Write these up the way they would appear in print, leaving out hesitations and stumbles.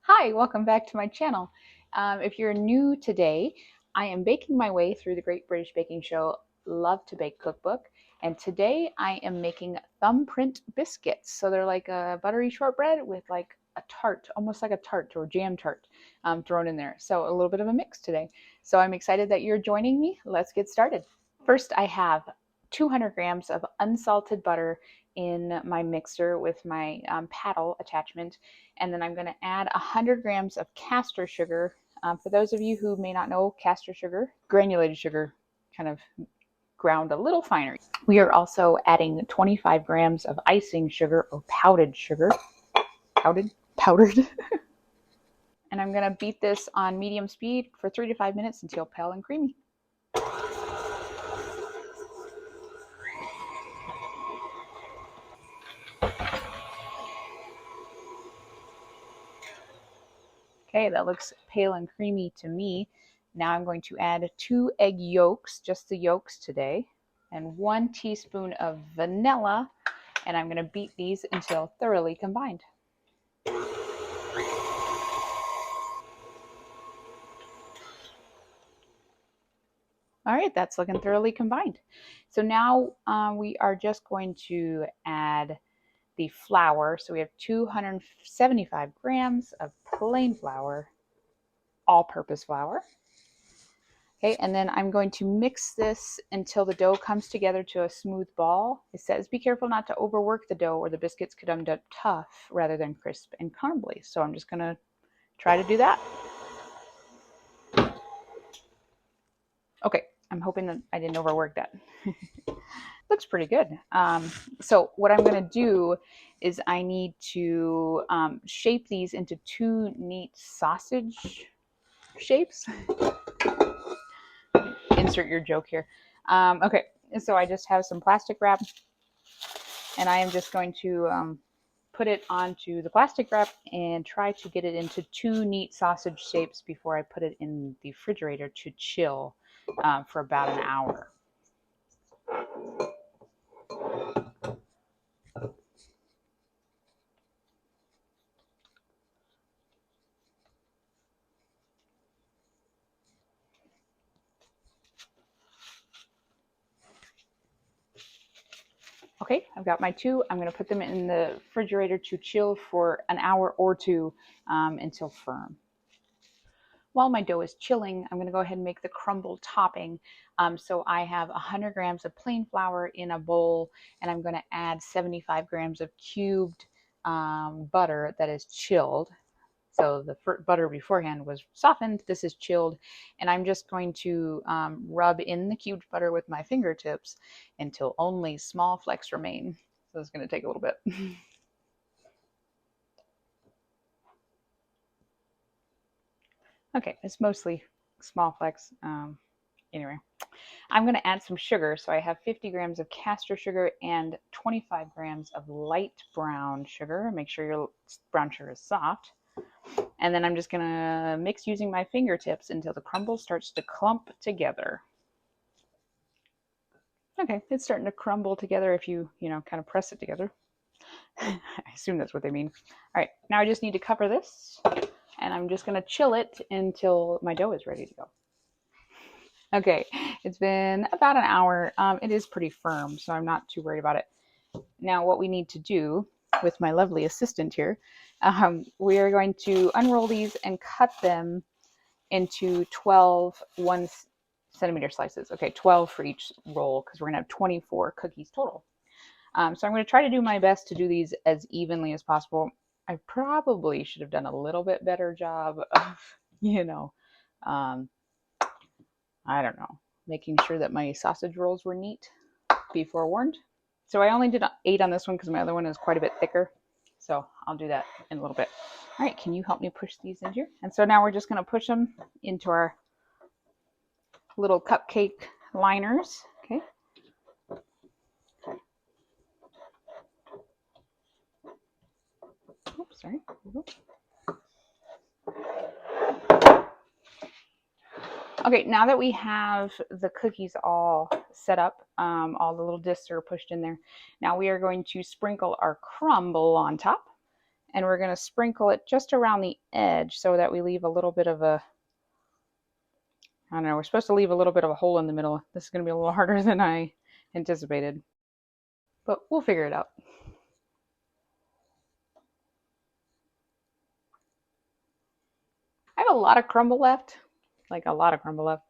Hi, welcome back to my channel. If you're new today, I am baking my way through the Great British Baking Show Love to Bake cookbook, and today I am making thumbprint biscuits. So they're like a buttery shortbread with like a tart, almost like a tart or jam tart thrown in there. So a little bit of a mix today. So I'm excited that you're joining me. Let's get started. First, I have 200 grams of unsalted butter in my mixer with my paddle attachment. And then I'm going to add 100 grams of caster sugar. For those of you who may not know, caster sugar, granulated sugar, kind of ground a little finer. We are also adding 25 grams of icing sugar or powdered sugar. Powdered. And I'm going to beat this on medium speed for 3 to 5 minutes until pale and creamy. Okay, that looks pale and creamy to me. Now I'm going to add 2 egg yolks, just the yolks today, and 1 teaspoon of vanilla, and I'm going to beat these until thoroughly combined. All right, that's looking thoroughly combined. So now we are just going to add the flour. So we have 275 grams of plain flour, all-purpose flour. Okay, and then I'm going to mix this until the dough comes together to a smooth ball. It says be careful not to overwork the dough or the biscuits could end up tough rather than crisp and crumbly. So I'm just going to try to do that. Okay, I'm hoping that I didn't overwork that. Looks pretty good. So what I'm going to do is I need to shape these into 2 neat sausage shapes. Insert your joke here. Okay, so I just have some plastic wrap, and I am just going to put it onto the plastic wrap and try to get it into 2 neat sausage shapes before I put it in the refrigerator to chill for about an hour. Okay, I've got my 2. I'm going to put them in the refrigerator to chill for an hour or 2 until firm. While my dough is chilling, I'm going to go ahead and make the crumble topping. So I have 100 grams of plain flour in a bowl, and I'm going to add 75 grams of cubed butter that is chilled. So the butter beforehand was softened. This is chilled. And I'm just going to rub in the cubed butter with my fingertips until only small flecks remain. So it's going to take a little bit. Okay, it's mostly small flecks. Anyway, I'm going to add some sugar. So I have 50 grams of caster sugar and 25 grams of light brown sugar. Make sure your brown sugar is soft. And then I'm just going to mix using my fingertips until the crumble starts to clump together. Okay, it's starting to crumble together if you kind of press it together. I assume that's what they mean. All right, now I just need to cover this, and I'm just going to chill it until my dough is ready to go. Okay, it's been about an hour. It is pretty firm, so I'm not too worried about it. Now what we need to do with my lovely assistant here, we are going to unroll these and cut them into 12 1-centimeter slices. Okay, 12 for each roll because we're going to have 24 cookies total. So I'm going to try to do my best to do these as evenly as possible. I probably should have done a little bit better job of, I don't know, making sure that my sausage rolls were neat, be forewarned. So I only did 8 on this one because my other one is quite a bit thicker. So I'll do that in a little bit. All right, can you help me push these in here? And so now we're just going to push them into our little cupcake liners. Okay. Oops, sorry. Okay, now that we have the cookies all set up, all the little discs are pushed in there, now we are going to sprinkle our crumble on top. and we're going to sprinkle it just around the edge so that we leave a little bit of a, I don't know, we're supposed to leave a little bit of a hole in the middle. This is going to be a little harder than I anticipated, but we'll figure it out. I have a lot of crumble left, like a lot of crumble left,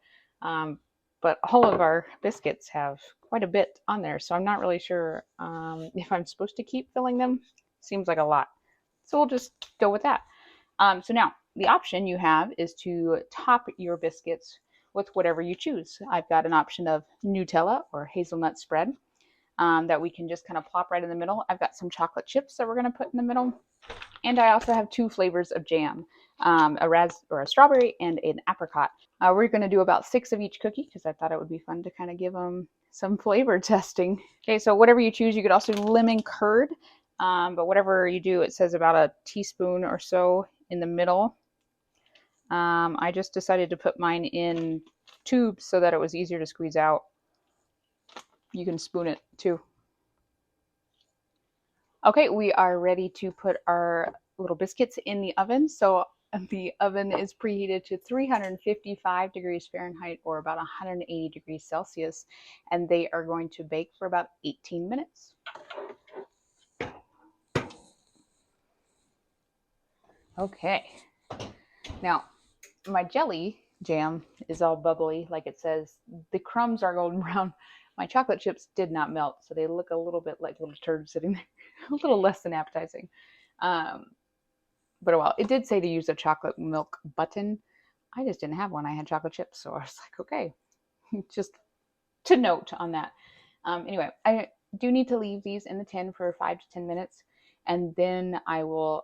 but all of our biscuits have quite a bit on there, so I'm not really sure if I'm supposed to keep filling them. Seems like a lot, so we'll just go with that. So now the option you have is to top your biscuits with whatever you choose. I've got an option of Nutella or hazelnut spread that we can just kind of plop right in the middle. I've got some chocolate chips that we're going to put in the middle. And I also have 2 flavors of jam, a strawberry and an apricot. We're going to do about 6 of each cookie because I thought it would be fun to kind of give them some flavor testing. Okay, so whatever you choose, you could also do lemon curd, but whatever you do, it says about a teaspoon or so in the middle. I just decided to put mine in tubes so that it was easier to squeeze out. You can spoon it too. Okay, we are ready to put our little biscuits in the oven. So the oven is preheated to 355 degrees Fahrenheit or about 180 degrees Celsius, and they are going to bake for about 18 minutes. Okay, now my jelly jam is all bubbly like it says. The crumbs are golden brown. My chocolate chips did not melt, so they look a little bit like little turds sitting there. A little less than appetizing. But well, it did say to use a chocolate milk button. I just didn't have one. I had chocolate chips, so I was like, okay. Just to note on that. Anyway, I do need to leave these in the tin for 5 to 10 minutes, and then I will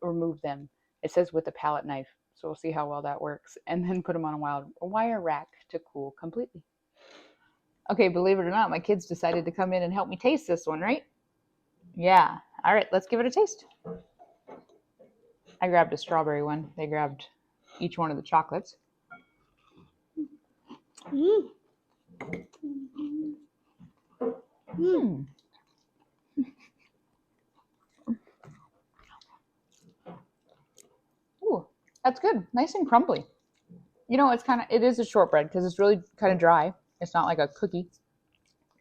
remove them. It says with a palette knife, so we'll see how well that works, and then put them on a wire rack to cool completely. Okay, believe it or not, my kids decided to come in and help me taste this one, right? Yeah. All right, let's give it a taste. I grabbed a strawberry one. They grabbed each one of the chocolates. Mm. Mm. Ooh, that's good. Nice and crumbly. You know, it is a shortbread because it's really kind of dry. It's not like a cookie.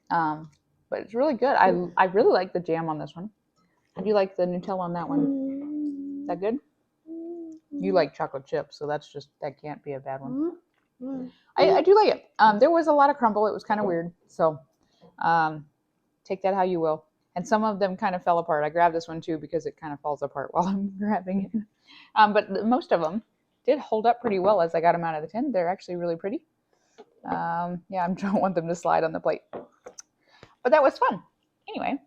But it's really good. I really like the jam on this one. How do you like the Nutella on that one? Is that good? You like chocolate chips, so that can't be a bad one. I do like it. There was a lot of crumble. It was kind of weird. So take that how you will. And some of them kind of fell apart. I grabbed this one too because it kind of falls apart while I'm grabbing it. But most of them did hold up pretty well as I got them out of the tin. They're actually really pretty. Yeah, I don't want them to slide on the plate. But that was fun. Anyway,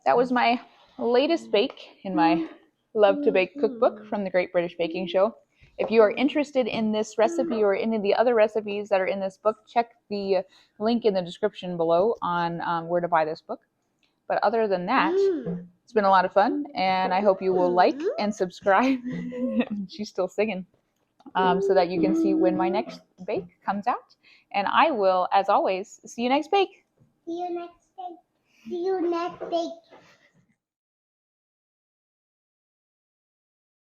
that was my latest bake in my Love to Bake cookbook from the Great British Baking Show. If you are interested in this recipe or any of the other recipes that are in this book, check the link in the description below on where to buy this book. But other than that, it's been a lot of fun, and I hope you will like and subscribe. She's still singing. So that you can see when my next bake comes out. And I will, as always, see you next bake. See you next bake. See you next bake.